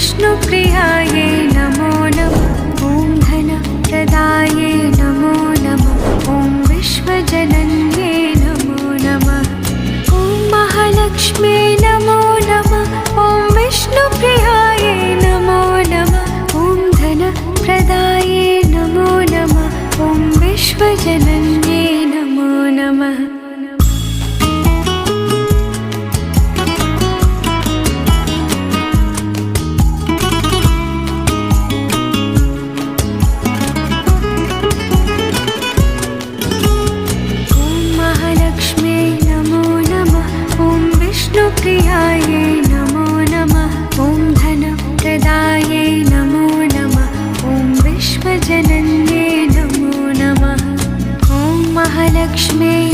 विष्णुप्रियायै नमो नमः। ॐ धनप्रदायै नमो नमः। ॐ विश्वजनन्यै नमो नमः। ॐ महालक्ष्म्यै नमो नमः। ॐ विष्णुप्रियायै नमो नमः। ॐ धनप्रदायै नमो नमः। ॐ विश्वजनन्यै नमो नमः। प्रियायै नमो नमः। ॐ धनप्रदायै नमो नमः। ॐ विश्वजनन्यै नमो नमः। ॐ महालक्ष्म्यै